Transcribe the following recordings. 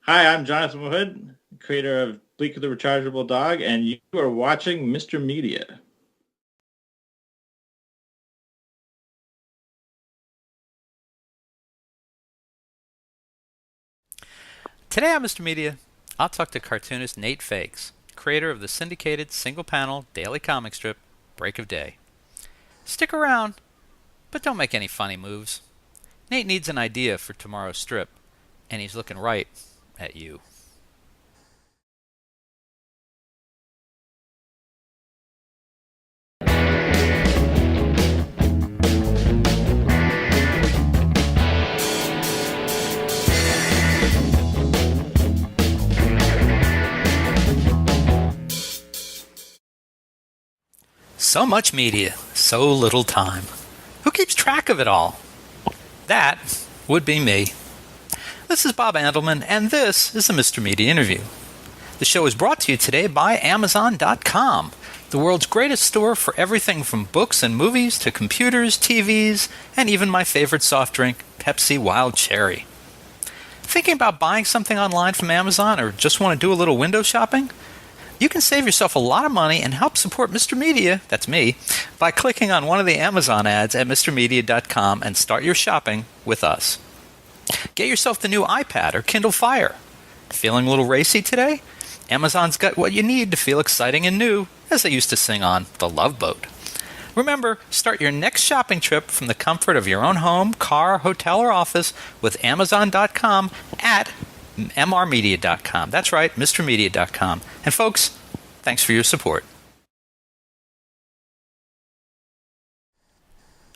Hi, I'm Jonathan Wood, creator of Bleak the Rechargeable Dog, and you are watching Mr. Media. Today on Mr. Media, I'll talk to cartoonist Nate Fakes, creator of the syndicated single-panel daily comic strip Break of Day. Stick around, but don't make any funny moves. Nate needs an idea for tomorrow's strip, and he's looking right at you. So much media, so little time. Who keeps track of it all? That would be me. This is Bob Andelman, and this is the Mr. Media Interview. The show is brought to you today by Amazon.com, the world's greatest store for everything from books and movies to computers, TVs, and even my favorite soft drink, Pepsi Wild Cherry. Thinking about buying something online from Amazon or just want to do a little window shopping? You can save yourself a lot of money and help support Mr. Media, that's me, by clicking on one of the Amazon ads at MrMedia.com and start your shopping with us. Get yourself the new iPad or Kindle Fire. Feeling a little racy today? Amazon's got what you need to feel exciting and new, as they used to sing on The Love Boat. Remember, start your next shopping trip from the comfort of your own home, car, hotel, or office with Amazon.com at MRmedia.com. That's right, MrMedia.com. And folks, thanks for your support.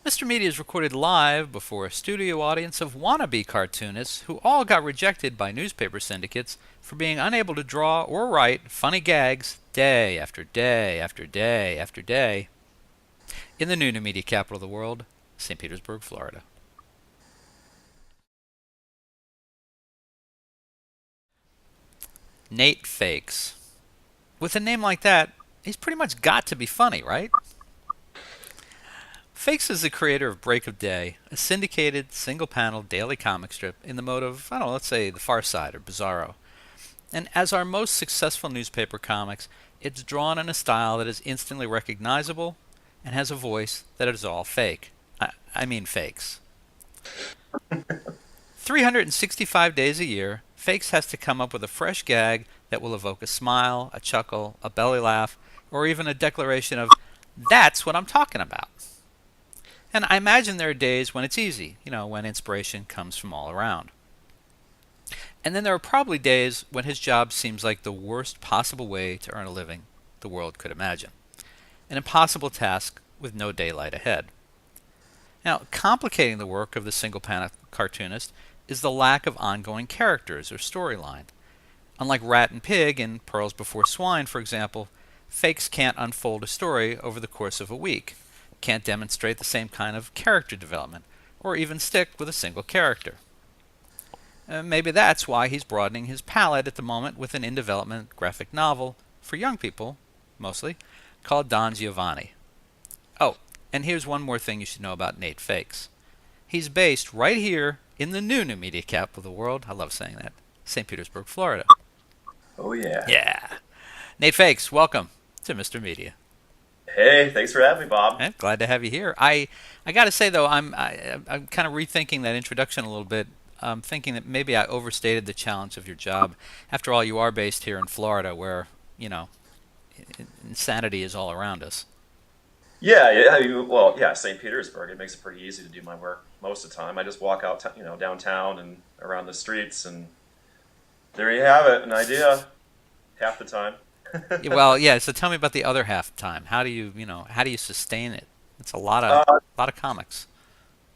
Mr. Media is recorded live before a studio audience of wannabe cartoonists who all got rejected by newspaper syndicates for being unable to draw or write funny gags day after day after day after day in the new media capital of the world, St. Petersburg, Florida. Nate Fakes. With a name like that, he's pretty much got to be funny, right? Fakes is the creator of Break of Day, a syndicated, single-panel daily comic strip in the mode of, let's say The Far Side or Bizarro. And as our most successful newspaper comics, it's drawn in a style that is instantly recognizable and has a voice that is all fake. I mean fakes. 365 days a year, Fakes has to come up with a fresh gag that will evoke a smile, a chuckle, a belly laugh, or even a declaration of, "That's what I'm talking about." And I imagine there are days when it's easy, when inspiration comes from all around. And then there are probably days when his job seems like the worst possible way to earn a living the world could imagine. An impossible task with no daylight ahead. Now, complicating the work of the single-panel cartoonist is the lack of ongoing characters or storyline. Unlike Rat and Pig in Pearls Before Swine, for example, Fakes can't unfold a story over the course of a week, can't demonstrate the same kind of character development, or even stick with a single character. Maybe that's why he's broadening his palette at the moment with an in-development graphic novel for young people, mostly, called Don Giovanni. Oh, and here's one more thing you should know about Nate Fakes. He's based right here in the new media capital of the world. I love saying that. St. Petersburg, Florida. Oh yeah. Yeah. Nate Fakes, welcome to Mr. Media. Hey, thanks for having me, Bob. Glad to have you here. I got to say though, I'm kind of rethinking that introduction a little bit. I'm thinking that maybe I overstated the challenge of your job. After all, you are based here in Florida, where insanity is all around us. Yeah. St. Petersburg. It makes it pretty easy to do my work most of the time. I just walk out, downtown and around the streets, and there you have it, an idea. Half the time. Yeah, well, yeah. So tell me about the other half time. How do you sustain it? It's a uh, lot of comics.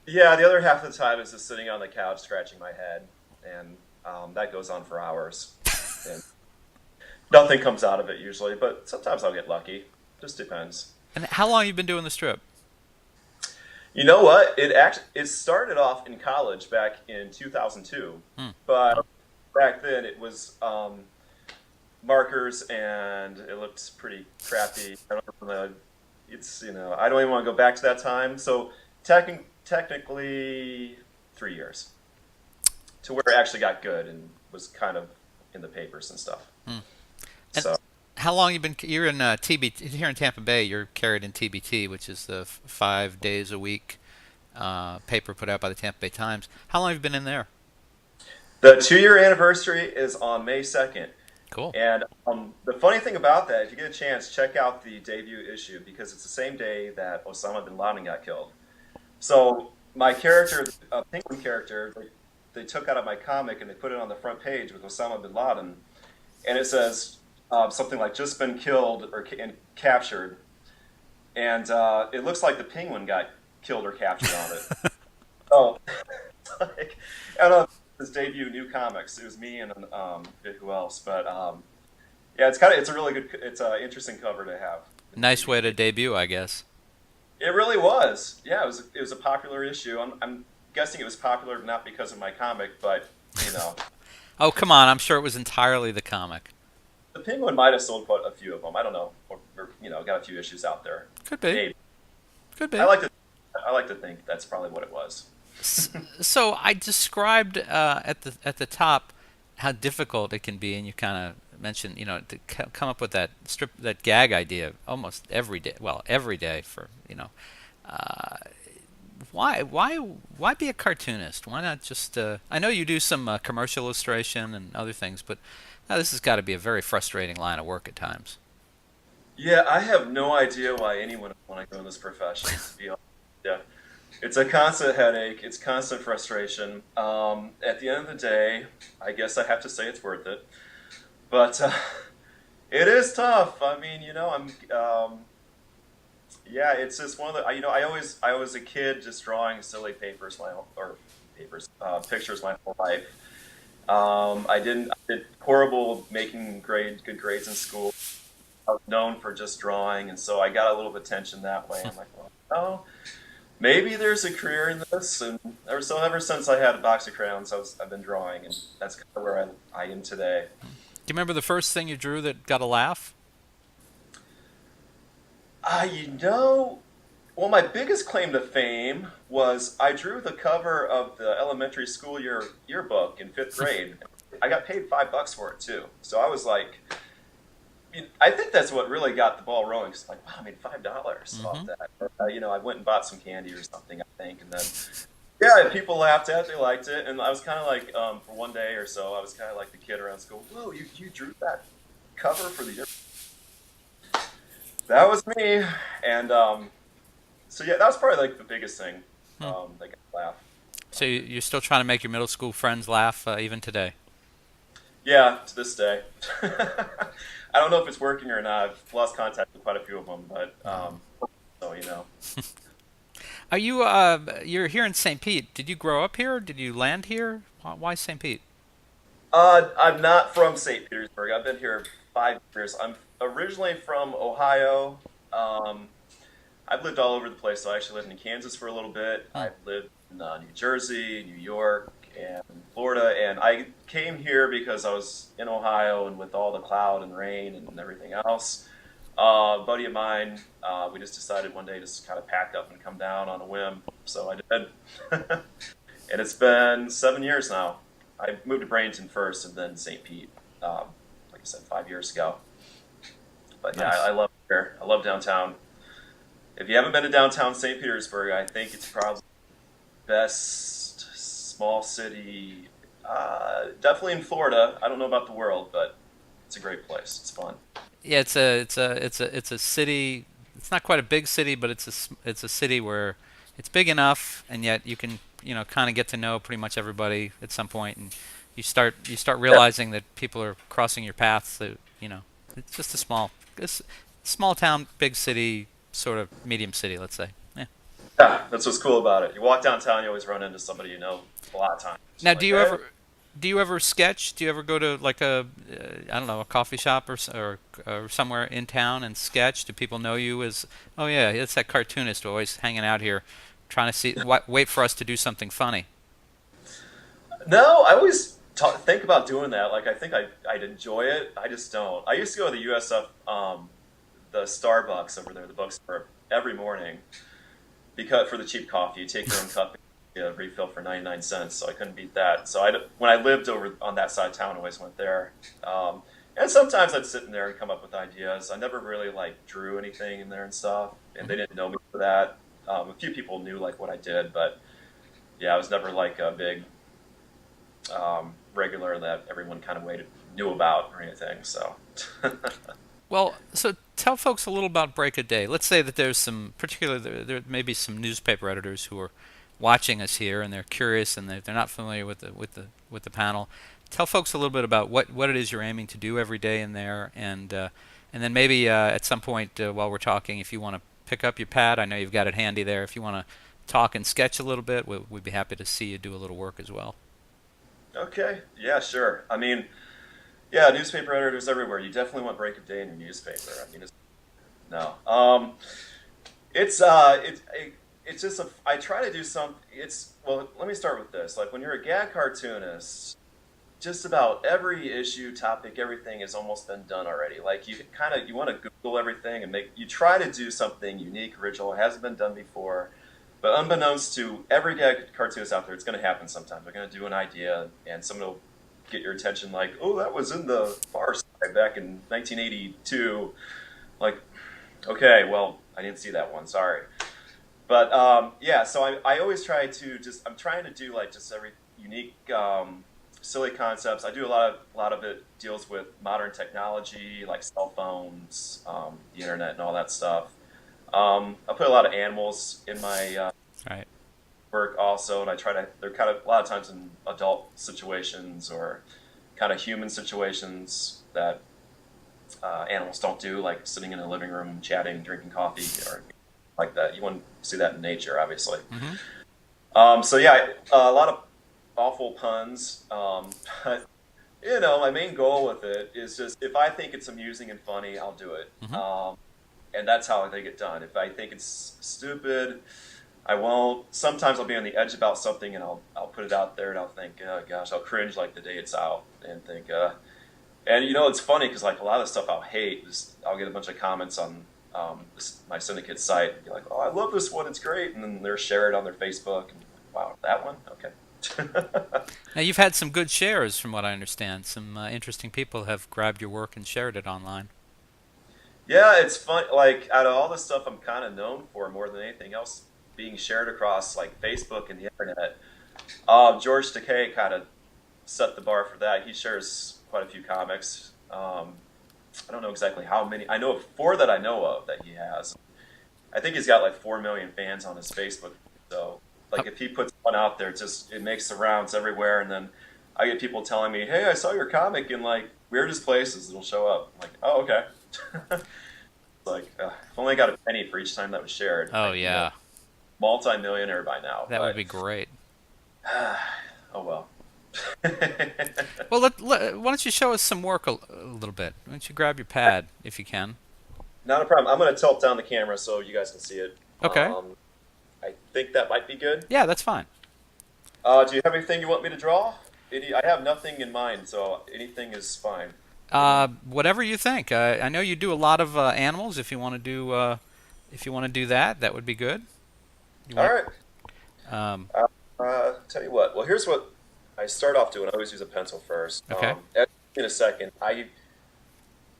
yeah, the other half of the time is just sitting on the couch scratching my head, and that goes on for hours. And nothing comes out of it usually, but sometimes I'll get lucky. Just depends. And how long have you been doing the strip? You know what? It started off in college back in 2002, Hmm. but back then it was markers and it looked pretty crappy. I don't know, I don't even want to go back to that time. So technically 3 years to where it actually got good and was kind of in the papers and stuff. Hmm. And So how long you been? You're in TBT here in Tampa Bay. You're carried in TBT, which is the 5 days a week paper put out by the Tampa Bay Times. How long have you been in there? the 2-year anniversary is on May 2nd. Cool. And the funny thing about that, if you get a chance, check out the debut issue because it's the same day that Osama bin Laden got killed. So my character, a penguin character, they took out of my comic and they put it on the front page with Osama bin Laden, and it says something like "just been killed" or and captured, and it looks like the penguin got killed or captured on it. Oh, like, I don't know. His debut new comics. It was me and who else? But yeah, it's a really good. It's an interesting cover to have. Nice way to debut, I guess. It really was. Yeah, it was a popular issue. I'm guessing it was popular not because of my comic, but you know, Oh, come on. I'm sure it was entirely the comic. the Penguin might have sold quite a few of them. I don't know, or got a few issues out there. Could be. Maybe. Could be. I like to think that's probably what it was. So I described at the top how difficult it can be, and you kind of mentioned, to come up with that gag idea almost every day. Well, every day for Uh, why be a cartoonist? Why not just? I know you do some commercial illustration and other things, but this has got to be a very frustrating line of work at times. Yeah, I have no idea why anyone would want to go in this profession. To be honest, yeah, it's a constant headache. It's constant frustration. At the end of the day, I guess I have to say it's worth it. But it is tough. I mean, yeah, it's just one of the. I was a kid just drawing silly pictures my whole life. I did horrible making good grades in school. I was known for just drawing, and so I got a little attention that way. I'm like, well, oh, maybe there's a career in this. And ever since I had a box of crayons, I've been drawing, and that's kind of where I am today. Do you remember the first thing you drew that got a laugh? Well, my biggest claim to fame was I drew the cover of the elementary school yearbook in 5th grade. I got paid $5 for it too. So I was like, I think that's what really got the ball rolling. Cause like, wow, I made $5 off that. Or, I went and bought some candy or something, I think, and then yeah, people laughed at it, they liked it, and I was kind of like, for one day or so, I was kind of like the kid around school. Whoa, you drew that cover for the year? That was me, and so yeah, that was probably like the biggest thing that got a laugh. So you're still trying to make your middle school friends laugh even today? Yeah, to this day. I don't know if it's working or not. I've lost contact with quite a few of them, but so. Are you you're here in St. Pete? Did you grow up here? Did you land here? Why St. Pete? I'm not from St. Petersburg. I've been here 5 years. I'm originally from Ohio. I've lived all over the place. So I actually lived in Kansas for a little bit. I've lived in New Jersey, New York, and Florida. And I came here because I was in Ohio, and with all the cloud and rain and everything else, a buddy of mine, we just decided one day to just kind of pack up and come down on a whim. So I did. And it's been 7 years now. I moved to Bradenton first and then St. Pete, like I said, 5 years ago. But yeah, Nice. I love it here. I love downtown. If you haven't been to downtown St. Petersburg, I think it's probably the best small city, definitely in Florida. I don't know about the world, but it's a great place. It's fun. Yeah, it's a city. It's not quite a big city, but it's a city where it's big enough, and yet you can kind of get to know pretty much everybody at some point, and you start realizing that people are crossing your paths. That it's just it's small town, big city, sort of medium city, let's say. Yeah. Yeah, that's what's cool about it. You walk downtown, you always run into somebody you know a lot of times. Now, Like, do you ever sketch? Do you ever go to like a I don't know, a coffee shop or somewhere in town and sketch? Do people know you as, oh yeah, it's that cartoonist who always hanging out here, trying to wait for us to do something funny? No, I always think about doing that. Like, I think I'd enjoy it. I just don't. I used to go to the USF, the Starbucks over there, the bookstore, every morning because for the cheap coffee. You take your own cup, a refill for 99 cents, so I couldn't beat that. So when I lived over on that side of town, I always went there. And sometimes I'd sit in there and come up with ideas. I never really like drew anything in there and stuff, and they didn't know me for that. A few people knew like what I did, but yeah, I was never like a big regular that everyone kind of knew about or anything. So. Well, so tell folks a little about Break a Day. Let's say that there's some, particularly there may be some newspaper editors who are watching us here and they're curious and they're not familiar with the panel. Tell folks a little bit about what it is you're aiming to do every day in there, and then maybe at some point while we're talking, if you want to pick up your pad, I know you've got it handy there. If you want to talk and sketch a little bit, we'd be happy to see you do a little work as well. Okay. Yeah, sure. I mean, yeah, newspaper editors everywhere. You definitely want Break a Day in your newspaper. I mean, no. It's just I try to do some. Well, let me start with this. Like when you're a gag cartoonist, just about every issue, topic, everything has almost been done already. Like you want to Google everything and you try to do something unique, original, hasn't been done before. But unbeknownst to every gag cartoonist out there, it's going to happen sometime. They're going to do an idea, and someone will get your attention like, oh, that was in the Far Side back in 1982. Like, okay, well, I didn't see that one, sorry. But yeah, so I always try to I'm trying to do like just every unique, silly concepts. I do a lot of it deals with modern technology, like cell phones, the internet, and all that stuff. I put a lot of animals in my Right. work also, and they're kind of a lot of times in adult situations or kind of human situations that animals don't do, like sitting in a living room, chatting, drinking coffee, or like that. You want to see that in nature, obviously. Mm-hmm. So yeah, a lot of awful puns. But, my main goal with it is just if I think it's amusing and funny, I'll do it. Mm-hmm. And that's how they get done. If I think it's stupid, I won't. Sometimes I'll be on the edge about something and I'll put it out there and I'll think, oh gosh, I'll cringe like the day it's out and think, and it's funny because like a lot of the stuff I'll hate, I'll get a bunch of comments on my syndicate site and be like, oh, I love this one, it's great, and then they're shared on their Facebook. And, wow, that one, okay. Now you've had some good shares, from what I understand. Some interesting people have grabbed your work and shared it online. Yeah, it's fun. Like out of all the stuff I'm kind of known for, more than anything else, being shared across like Facebook and the internet. George Takei kind of set the bar for that. He shares quite a few comics. I don't know exactly how many. I know of 4 that I know of that he has. I think he's got like 4 million fans on his Facebook. So like if he puts one out there, it makes the rounds everywhere. And then I get people telling me, hey, I saw your comic in like weirdest places. It'll show up. I'm like, oh, okay. Like, I've only got a penny for each time that was shared. Oh, yeah. Multi-millionaire by now. That would be great. Oh, well. Well, why don't you show us some work a little bit? Why don't you grab your pad, if you can? Not a problem. I'm going to tilt down the camera so you guys can see it. Okay. I think that might be good. Yeah, that's fine. Do you have anything you want me to draw? I have nothing in mind, so anything is fine. Whatever you think. I know you do a lot of animals. If you want to do that, that would be good. All right. Um, Tell you what. Well, here's what I start off doing. I always use a pencil first. Okay. In a second,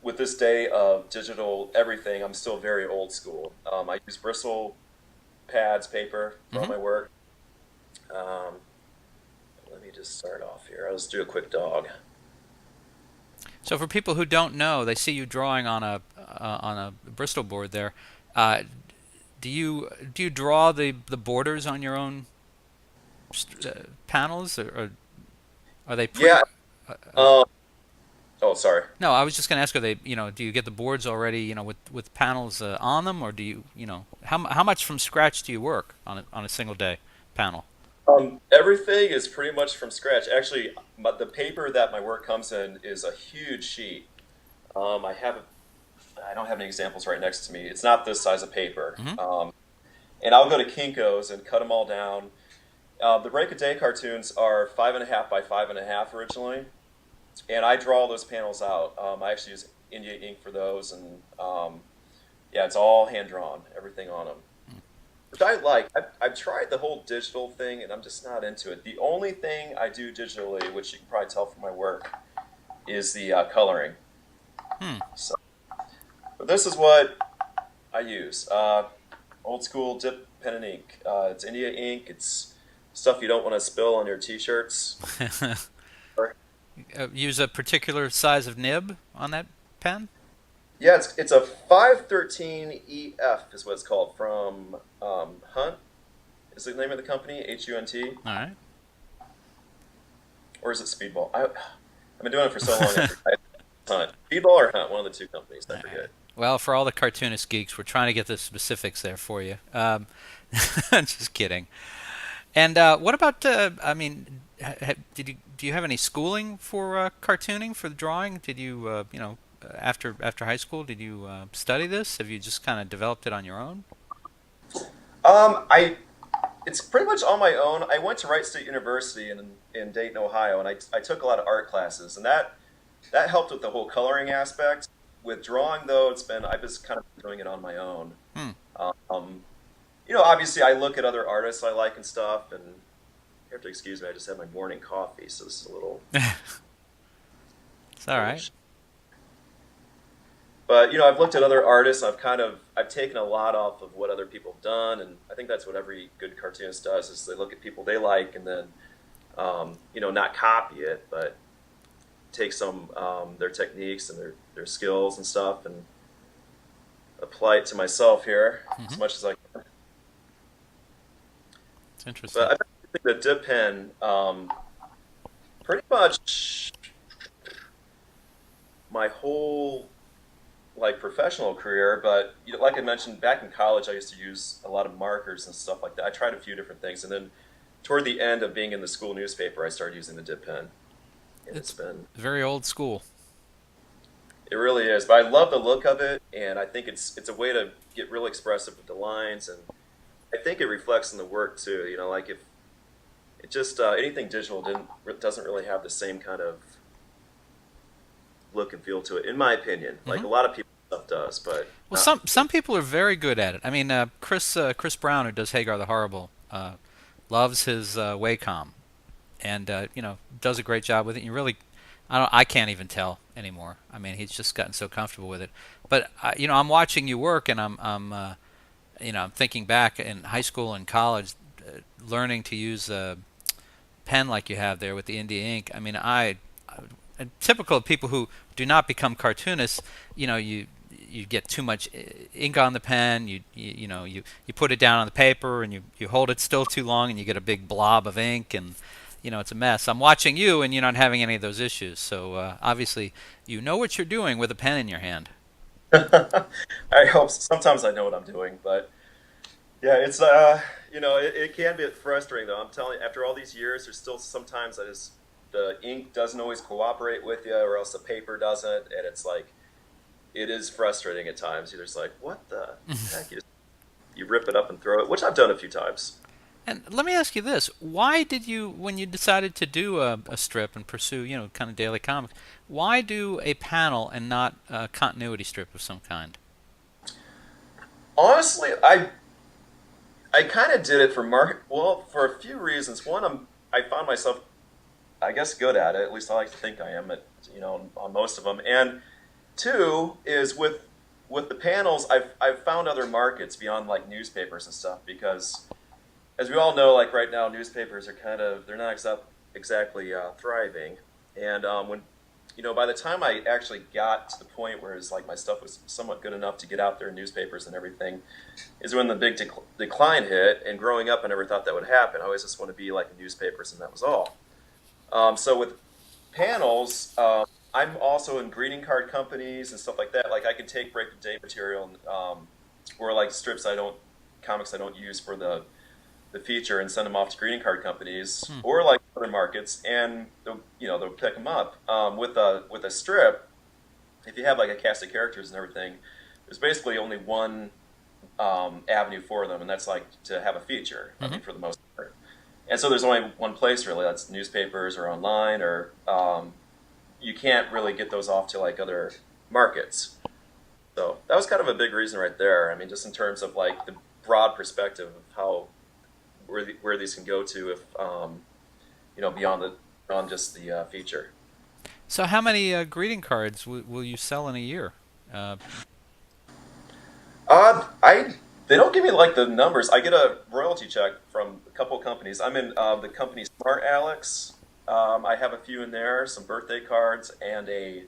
with this day of digital everything, I'm still very old school. I use bristle pads, paper for all my work. Let me just start off here. I'll just do a quick dog. So for people who don't know, they see you drawing on a Bristol board there. Do you draw the borders on your own panels, or are they? Yeah. Oh, sorry. No, I was just going to ask, are they? Do you get the boards already? With panels on them, or do you? How much from scratch do you work on a single day panel? Everything is pretty much from scratch. Actually, the paper that my work comes in is a huge sheet. I don't have any examples right next to me. It's not this size of paper. And I'll go to Kinko's and cut them all down. The Break a Day cartoons are 5.5 by 5.5 originally, and I draw those panels out. I actually use India ink for those, and yeah, it's all hand drawn, everything on them. which I like. I've tried the whole digital thing, and I'm just not into it. The only thing I do digitally, which you can probably tell from my work, is the coloring. Hmm. So, but this is what I use. Old school dip pen and ink. It's India ink. It's stuff you don't want to spill on your T-shirts. Use a particular size of nib on that pen? Yeah, it's a 513 EF is what it's called from Hunt. Is the name of the company Hunt, All right. or is it Speedball? I've been doing it for so long. Hunt, Speedball or Hunt, one of the two companies. I All forget. right. Well, for all the cartoonist geeks, we're trying to get the specifics there for you. Just kidding. And what about? I mean, do you have any schooling for cartooning for the drawing? Did you after high school did you study this? Have you just kind of developed it on your own? I it's pretty much on my own. I went to Wright State University in Dayton, Ohio, and I took a lot of art classes, and that helped with the whole coloring aspect. With drawing, though, I've just kind of been doing it on my own. Hmm. Um, Obviously, I look at other artists I like and stuff, and you have to excuse me. I just had my morning coffee, so it's a little. It's all right. But I've looked at other artists. I've taken a lot off of what other people have done, and I think that's what every good cartoonist does: is they look at people they like, and then not copy it, but take some their techniques and their skills and stuff, and apply it to myself here as much as I can. It's interesting. But I think the dip pen, pretty much my whole professional career. But like I mentioned, back in college, I used to use a lot of markers and stuff like that. I tried a few different things, and then toward the end of being in the school newspaper, I started using the dip pen. And it's been very old school. It really is, but I love the look of it, and I think it's a way to get real expressive with the lines, and I think it reflects in the work too. Like if it just anything digital doesn't really have the same kind of look and feel to it, in my opinion. Like a lot of people stuff does, but Well, some people are very good at it. I mean, Chris Brown, who does Hagar the Horrible, loves his Wacom, and does a great job with it. You really, I can't even tell anymore. I mean, he's just gotten so comfortable with it. But I'm watching you work, and I'm thinking back in high school and college, learning to use a pen like you have there with the India ink. I mean, typical of people who do not become cartoonists, you get too much ink on the pen. You put it down on the paper, and you hold it still too long, and you get a big blob of ink, and it's a mess. I'm watching you, and you're not having any of those issues. So obviously, you know what you're doing with a pen in your hand. I hope sometimes I know what I'm doing, but yeah, it's it can be frustrating though. I'm telling you, after all these years, there's still sometimes the ink doesn't always cooperate with you, or else the paper doesn't, and it's like it is frustrating at times. You're just like, what the heck? You rip it up and throw it, which I've done a few times. And let me ask you this: why did you, when you decided to do a strip and pursue, kind of daily comics, why do a panel and not a continuity strip of some kind? Honestly, I kind of did it for a few reasons. One, I found myself, I guess, good at it. At least I like to think I am on most of them. And two is with the panels, I've found other markets beyond like newspapers and stuff, because as we all know, like right now, newspapers are they're not exactly thriving. And when by the time I actually got to the point where it's like my stuff was somewhat good enough to get out there in newspapers and everything, is when the big decline hit. And growing up, I never thought that would happen. I always just want to be like in newspapers, and that was all. So with panels, I'm also in greeting card companies and stuff like that. Like I can take break of day material or like comics I don't use for the feature, and send them off to greeting card companies or like other markets, and they'll pick them up. With a strip, if you have like a cast of characters and everything, there's basically only one avenue for them, and that's like to have a feature. I mean, for the most part. And so there's only one place really. That's newspapers or online, or you can't really get those off to like other markets. So that was kind of a big reason right there. I mean, just in terms of like broad perspective of how where these can go to if beyond just the feature. So how many greeting cards will you sell in a year? Uh, I They don't give me like the numbers. I get a royalty check from a couple companies. I'm in the company Smart Alex. I have a few in there, some birthday cards and a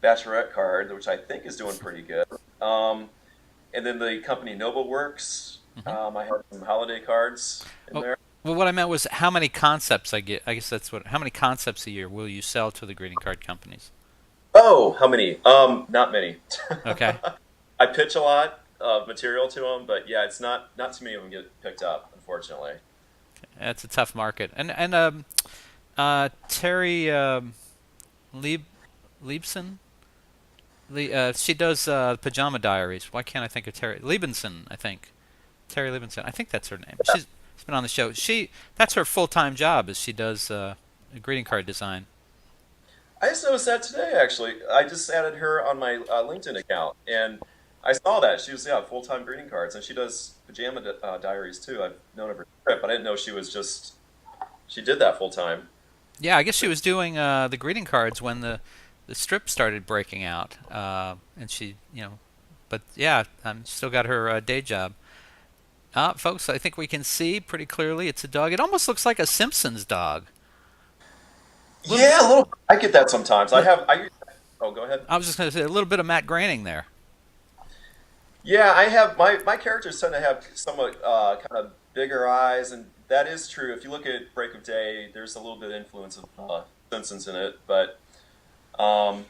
bachelorette card, which I think is doing pretty good. And then the company NobleWorks. mhm. I have some holiday cards in Oh, there. well, what I meant was how many concepts I get. I guess that's what. How many concepts a year will you sell to the greeting card companies? Oh, how many? Not many. Okay. I pitch a lot of material to them, but yeah, it's not too many of them get picked up, unfortunately. That's a tough market. And Terry Lieb Liebson, she does Pajama Diaries. Why can't I think of Terry Liebenson? I think Terry Liebenson. I think that's her name. She's been on the show. That's her full-time job. Is she does greeting card design. I just noticed that today, actually. I just added her on my LinkedIn account, and I saw that she was full-time greeting cards, and she does diaries too. I've known of her, but I didn't know she did that full time. Yeah, I guess she was doing the greeting cards when the strip started breaking out, and but yeah, still got her day job. Folks, I think we can see pretty clearly it's a dog. It almost looks like a Simpsons dog. Little, Yeah, a little. I get that sometimes. li- Oh, go ahead. I was just going to say a little bit of Matt Groening there. Yeah, I have my characters tend to have somewhat kind of bigger eyes, and that is true. If you look at Break of Day, there's a little bit of influence of Simpsons in it, but um,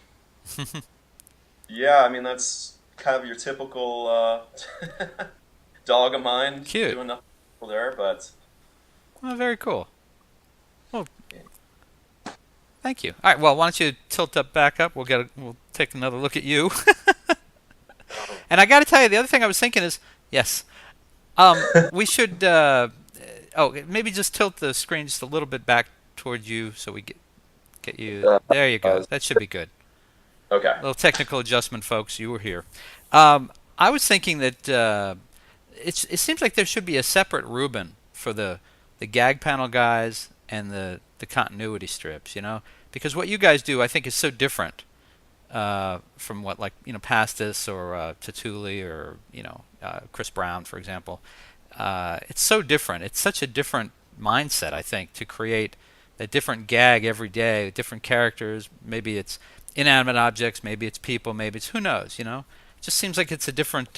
yeah, I mean that's kind of your typical dog of mine Cute. doing nothing there, but Well, very cool. Well, thank you. All right. Well, why don't you tilt up back up? We'll take another look at you. And I got to tell you, the other thing I was thinking is, yes, we should. Maybe just tilt the screen just a little bit back towards you, so we get you. There you go. That should be good. okay. A little technical adjustment, folks. You were here. I was thinking that it seems like there should be a separate Reuben for the gag panel guys and the continuity strips. Because what you guys do, I think, is so different from what Pastis or Tatuli or Chris Brown, for example. It's so different. It's such a different mindset, I think, to create a different gag every day, different characters. Maybe it's inanimate objects, maybe it's people, maybe it's who knows. It just seems like it's a different.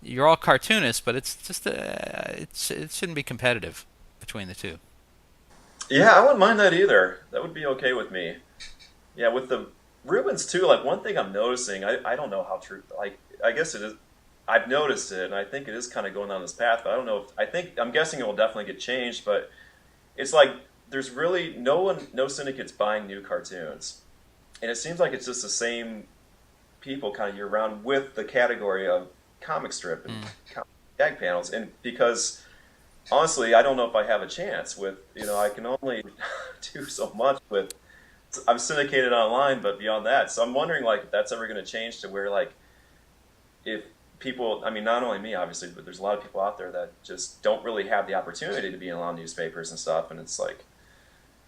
You're all cartoonists, but it's just it shouldn't be competitive between the two. Yeah, I wouldn't mind that either. That would be okay with me. Yeah, with the Rubens too. Like one thing I'm noticing, I don't know how true. Like I guess it is. I've noticed it, and I think it is kind of going on this path. But I don't know. I'm guessing it will definitely get changed. But it's like there's really no syndicates buying new cartoons, and it seems like it's just the same people kind of year round with the category of comic strip and gag panels. And because honestly, I don't know if I have a chance with I can only do so much with. I'm syndicated online, but beyond that, so I'm wondering like if that's ever going to change to where like if people, I mean, not only me obviously, but there's a lot of people out there that just don't really have the opportunity to be in a lot of newspapers and stuff, and it's like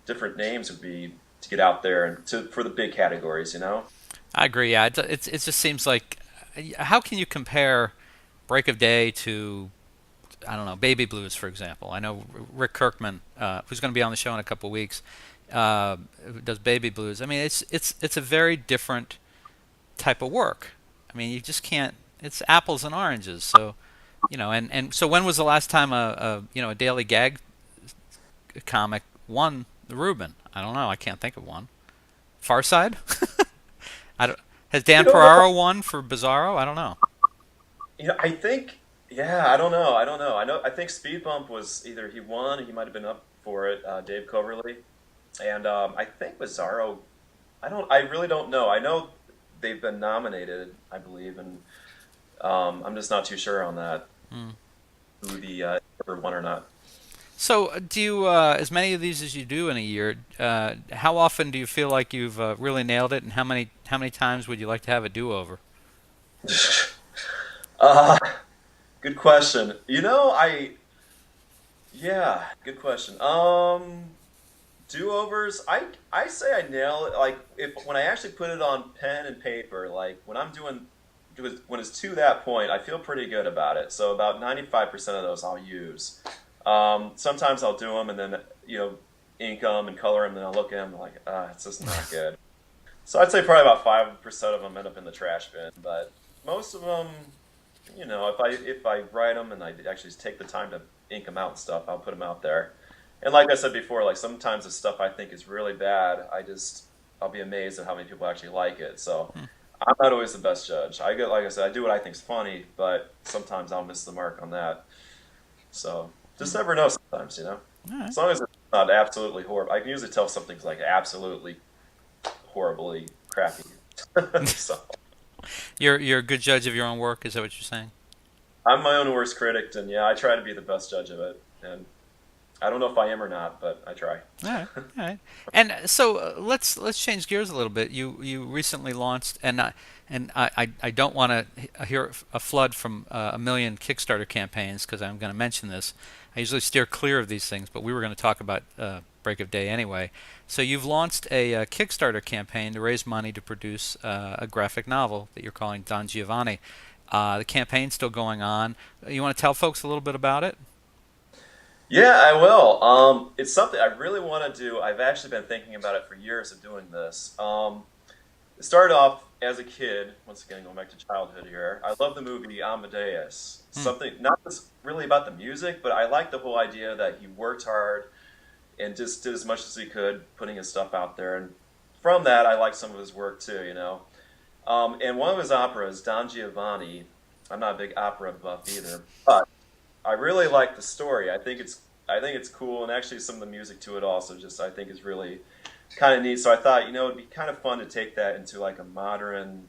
different names would be to get out there and for the big categories. I agree. Yeah, it just seems like how can you compare Break of Day to I don't know Baby Blues, for example? I know Rick Kirkman, who's going to be on the show in a couple of weeks, who does Baby Blues. I mean, it's a very different type of work. I mean, you just can't. It's apples and oranges. So, and so when was the last time a daily gag comic won the Reuben? I don't know. I can't think of one. Far Side? I don't. Has Dan Ferraro won for Bizarro? I don't know. I think, yeah, I don't know. I think Speed Bump was either he won, or he might have been up for it. Dave Coverly, and I think Bizarro. I really don't know. I know they've been nominated, I believe, and I'm just not too sure on that. Who the ever won or not. So, do you, as many of these as you do in a year, how often do you feel like you've really nailed it, and how many times would you like to have a do-over? Uh, Good question. Yeah, good question. Do-overs, I say I nail it. Like if when I actually put it on pen and paper, like when I'm when it's to that point, I feel pretty good about it. So about 95% of those I'll use. Sometimes I'll do them and then ink them and color them, and then I'll look at them and like, it's just not good. So I'd say probably about 5% of them end up in the trash bin, but most of them, if I write them and I actually take the time to ink them out and stuff, I'll put them out there. And like I said before, like sometimes the stuff I think is really bad, I'll be amazed at how many people actually like it. So I'm not always the best judge. Like I said, I do what I think's funny, but sometimes I'll miss the mark on that. So just never know sometimes, All right. As long as it's not absolutely horrible. I can usually tell something's like absolutely horribly crappy. So You're a good judge of your own work. Is that what you're saying? I'm my own worst critic, and yeah, I try to be the best judge of it. And I don't know if I am or not, but I try. All right, all right. And so let's change gears a little bit. You recently launched, and I don't want to hear a flood from a million Kickstarter campaigns because I'm going to mention this. I usually steer clear of these things, but we were going to talk about Break of Day anyway. So you've launched a Kickstarter campaign to raise money to produce a graphic novel that you're calling Don Giovanni. The campaign's still going on. You want to tell folks a little bit about it? Yeah, I will. It's something I really want to do. I've actually been thinking about it for years of doing this. It started off as a kid, once again going back to childhood here. I love the movie Amadeus. Hmm. Something not just really about the music, but I like the whole idea that he worked hard and just did as much as he could, putting his stuff out there. And from that, I like some of his work too. And one of his operas, Don Giovanni. I'm not a big opera buff either, but I really like the story. I think it's cool, and actually some of the music to it also just I think is really kind of neat. So I thought it'd be kind of fun to take that into like a modern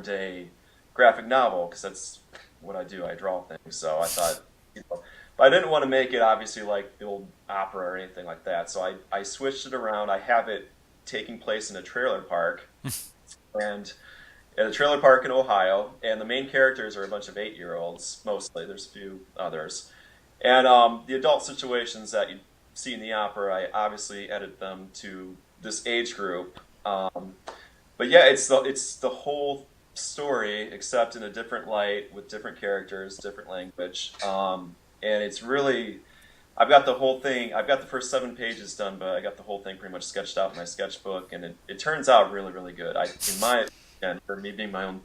day graphic novel because that's what I do. I draw things. So I thought, but I didn't want to make it obviously like the old opera or anything like that. So I switched it around. I have it taking place in a trailer park, and at a trailer park in Ohio, and the main characters are a bunch of 8-year-olds mostly. There's a few others, and the adult situations that you see in the opera, I obviously edit them to this age group. But yeah, it's the whole story except in a different light with different characters, different language, and it's really. I've got the whole thing. I've got the first 7 pages done, but I got the whole thing pretty much sketched out in my sketchbook, and it turns out really, really good. In my and for me being my own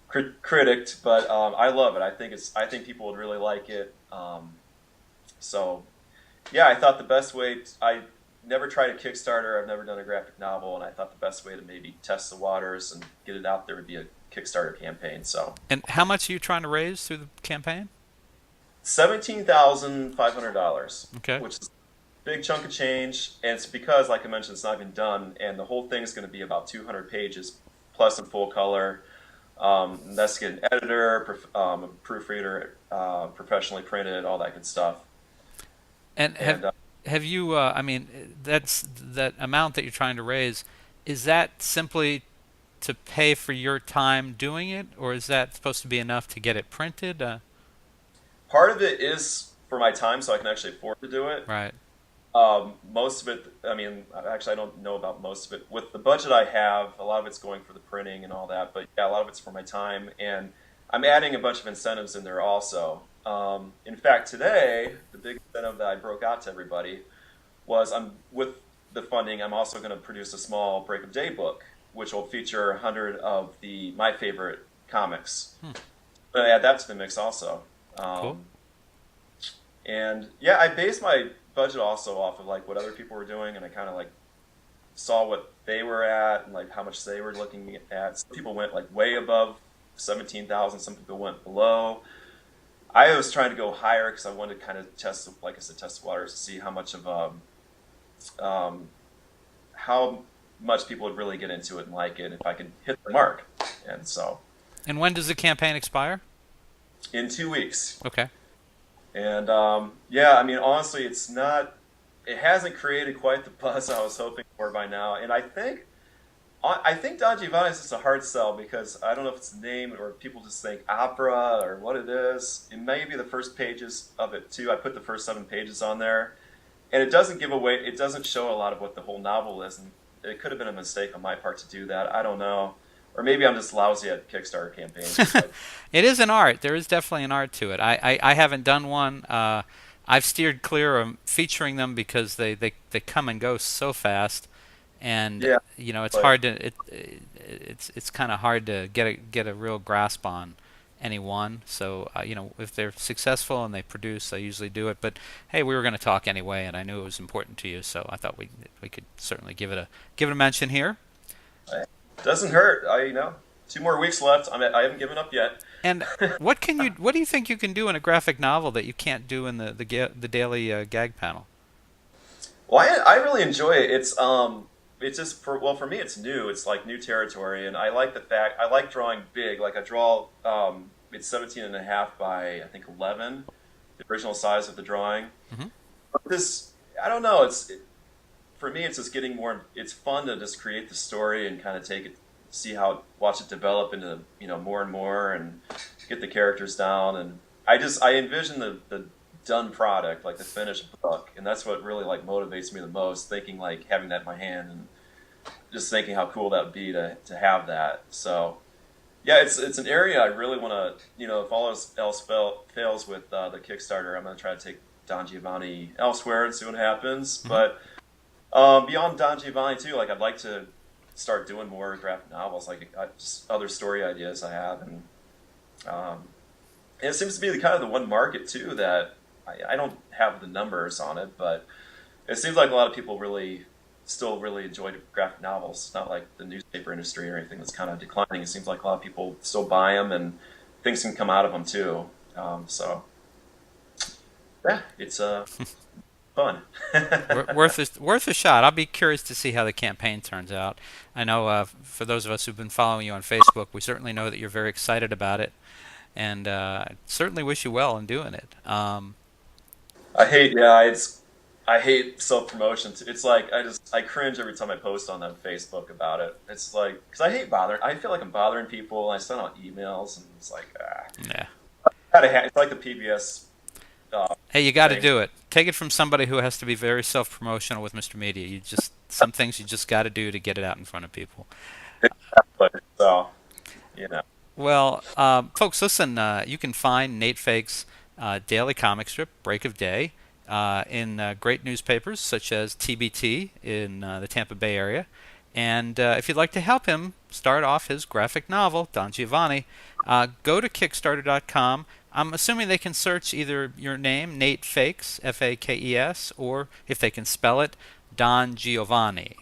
critic, but I love it. I think people would really like it. So yeah, I thought the best way. I never tried a Kickstarter. I've never done a graphic novel, and I thought the best way to maybe test the waters and get it out there would be a Kickstarter campaign. So And how much are you trying to raise through the campaign? $17,500, Okay. which is a big chunk of change, and it's because, like I mentioned, it's not even done, and the whole thing is going to be about 200 pages plus in full color. That's to get an editor, a proofreader, professionally printed, all that good stuff. And And have you? I mean, that's that amount that you're trying to raise. Is that simply to pay for your time doing it, or is that supposed to be enough to get it printed? part of it is for my time, so I can actually afford to do it. Right. Most of it, I mean, actually, I don't know about most of it. With the budget I have, a lot of it's going for the printing and all that, but yeah, a lot of it's for my time. And I'm adding a bunch of incentives in there also. In fact, today, the big incentive that I broke out to everybody was with the funding, I'm also going to produce a small Break of Day book, which will feature 100 of my favorite comics. But add that to the mix also. Cool. And yeah, I based my budget also off of like what other people were doing, and I kind of like saw what they were at and like how much they were looking at. Some people went like way above 17,000. Some people went below. I was trying to go higher because I wanted to kind of test, like I said, test the waters to see how much of how much people would really get into it and like it if I could hit the mark. And so, And when does the campaign expire? in 2 weeks. Okay. And yeah, I mean, honestly, it hasn't created quite the buzz I was hoping for by now. And I think I think Don Giovanni is just a hard sell because I don't know if it's the name or people just think opera or what it is. It may be the first pages of it too. I put the first 7 pages on there, and it doesn't give away. It doesn't show a lot of what the whole novel is, and it could have been a mistake on my part to do that. I don't know, or maybe I'm just lousy at Kickstarter campaigns. It is an art. There is definitely an art to it. I haven't done one. I've steered clear of featuring them because they come and go so fast, and Yeah, it's but hard to it's kind of hard to get a real grasp on any one. So if they're successful and they produce, I usually do it. But hey, we were going to talk anyway, and I knew it was important to you, so I thought we could certainly give it a mention here. it doesn't hurt. 2 more weeks left. I haven't given up yet. And what do you think you can do in a graphic novel that you can't do in the daily gag panel? Well, I really enjoy it. It's just for me it's new. It's like new territory, and I like the fact I like drawing big. Like I draw it's 17 and a half by I think 11, the original size of the drawing. Hmm. But I don't know. For me it's just getting more. It's fun to just create the story and kind of watch it develop into more and more, and get the characters down. And I envision the done product, like the finished book, and that's what really like motivates me the most. Thinking like having that in my hand and just thinking how cool that would be to have that. So yeah, it's an area I really want to. If all else fails with the Kickstarter, I'm going to try to take Don Giovanni elsewhere and see what happens. Mm-hmm. But beyond Don Giovanni too, like I'd like to start doing more graphic novels, like just other story ideas I have, and it seems to be kind of the one market too that I don't have the numbers on it, but it seems like a lot of people still really enjoy graphic novels. It's not like the newspaper industry or anything that's kind of declining. It seems like a lot of people still buy them, and things can come out of them too. So yeah, it's fun. Worth a shot. I'll be curious to see how the campaign turns out. I know for those of us who've been following you on Facebook, we certainly know that you're very excited about it, and certainly wish you well in doing it. I hate self promotion. It's like I cringe every time I post on Facebook about it. It's like because I feel like I'm bothering people. And I send out emails, and it's like Yeah. it's like the PBS. Hey, you got to thing. do it. Take it from somebody who has to be very self-promotional with Mr. Media. Some things you just got to do to get it out in front of people. So, Well, folks, listen. You can find Nate Fake's daily comic strip, Break of Day, in great newspapers such as TBT in the Tampa Bay area. And if you'd like to help him start off his graphic novel, Don Giovanni, go to Kickstarter.com. I'm assuming they can search either your name, Nate Fakes, Fakes, or if they can spell it, Don Giovanni.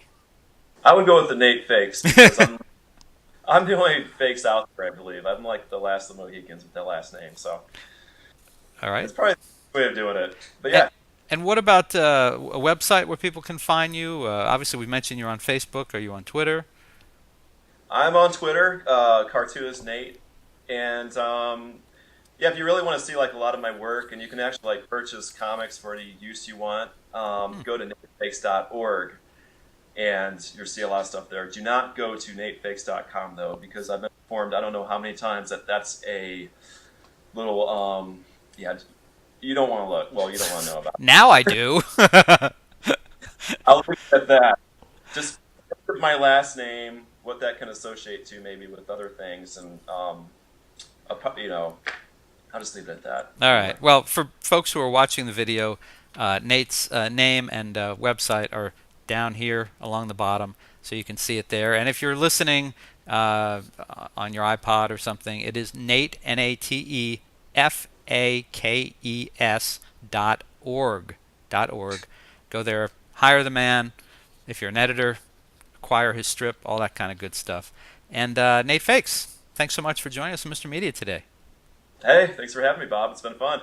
I would go with the Nate Fakes because I'm the only fakes out there, I believe. I'm like the last of the Mohicans with that last name, so All right. it's probably the way of doing it. But yeah. And what about a website where people can find you? Obviously, we mentioned you're on Facebook. Are you on Twitter? I'm on Twitter, Cartoonist Nate, and yeah, if you really want to see like a lot of my work, and you can actually like purchase comics for any use you want, go to natefakes.org, and you'll see a lot of stuff there. Do not go to natefakes.com though, because I've been informed I don't know how many times that's a little yeah. You don't want to look. Well, you don't want to know about it. Now I do. I'll leave it at that. Just my last name, what that can associate to, maybe with other things, and I'll just leave it at that. All right. Well, for folks who are watching the video, Nate's name and website are down here along the bottom, so you can see it there. And if you're listening on your iPod or something, it is Nate, NATEFAKES.org. Go there, hire the man. If you're an editor, acquire his strip, all that kind of good stuff. And Nate Fakes, thanks so much for joining us on Mr. Media today. Hey, thanks for having me, Bob. It's been fun.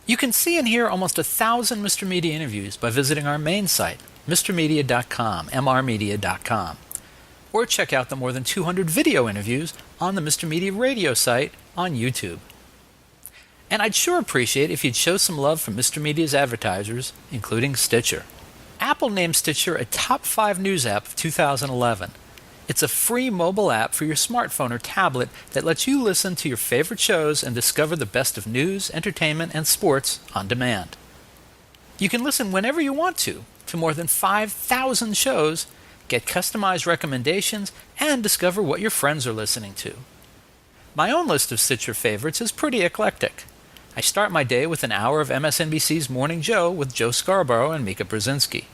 You can see and hear almost 1,000 Mr. Media interviews by visiting our main site, mrmedia.com, mrmedia.com. or check out the more than 200 video interviews on the Mr. Media radio site on YouTube. And I'd sure appreciate if you'd show some love for Mr. Media's advertisers, including Stitcher. Apple named Stitcher a top 5 news app of 2011. It's a free mobile app for your smartphone or tablet that lets you listen to your favorite shows and discover the best of news, entertainment, and sports on demand. You can listen whenever you want to more than 5,000 shows, get customized recommendations, and discover what your friends are listening to. My own list of Stitcher favorites is pretty eclectic. I start my day with an hour of MSNBC's Morning Joe with Joe Scarborough and Mika Brzezinski.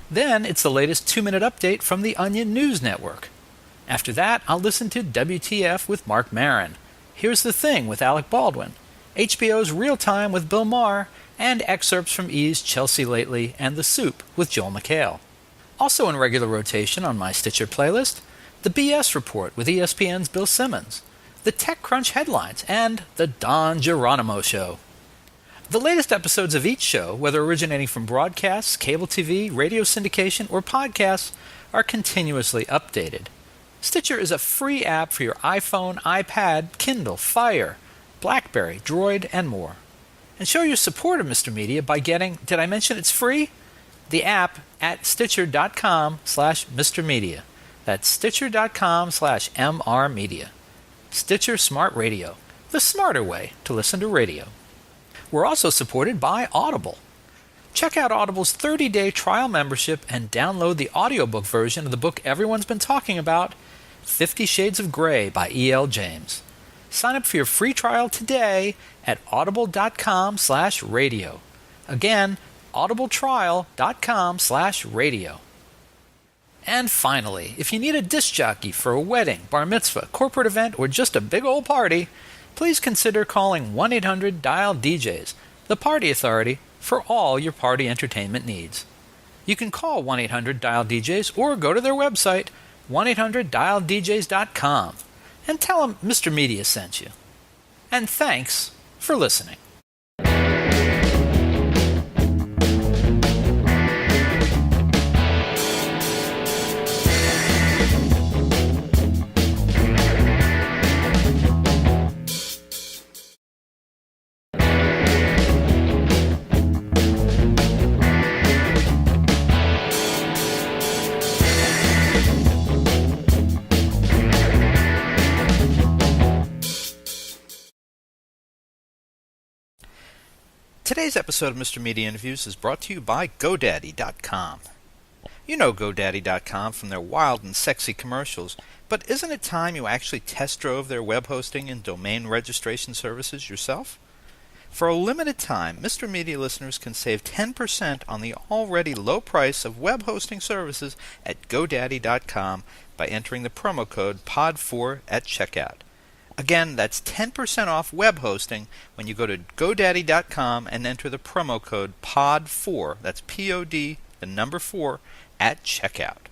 Then it's the latest 2-minute update from the Onion News Network. After that, I'll listen to WTF with Mark Maron, Here's the Thing with Alec Baldwin, HBO's Real Time with Bill Maher, and excerpts from E's Chelsea Lately and The Soup with Joel McHale. Also in regular rotation on my Stitcher playlist, the BS Report with ESPN's Bill Simmons, the TechCrunch Headlines, and the Don Geronimo Show. The latest episodes of each show, whether originating from broadcasts, cable TV, radio syndication, or podcasts, are continuously updated. Stitcher is a free app for your iPhone, iPad, Kindle, Fire, BlackBerry, Droid, and more. And show your support of Mr. Media by getting, did I mention it's free? The app at Stitcher.com/MrMedia. That's Stitcher.com/MRmedia. Stitcher Smart Radio, the smarter way to listen to radio. We're also supported by Audible. Check out Audible's 30-day trial membership and download the audiobook version of the book everyone's been talking about, 50 Shades of Grey by E.L. James. Sign up for your free trial today at audible.com/radio. Again, audibletrial.com/radio. And finally, if you need a disc jockey for a wedding, bar mitzvah, corporate event, or just a big old party, please consider calling 1-800-DIAL-DJs, the party authority for all your party entertainment needs. You can call 1-800-DIAL-DJs or go to their website, 1-800-DIAL-DJs.com, and tell them Mr. Media sent you. And thanks for listening. Today's episode of Mr. Media Interviews is brought to you by GoDaddy.com. You know GoDaddy.com from their wild and sexy commercials, but isn't it time you actually test drove their web hosting and domain registration services yourself? For a limited time, Mr. Media listeners can save 10% on the already low price of web hosting services at GoDaddy.com by entering the promo code POD4 at checkout. Again, that's 10% off web hosting when you go to GoDaddy.com and enter the promo code POD4, that's P-O-D, the number 4, at checkout.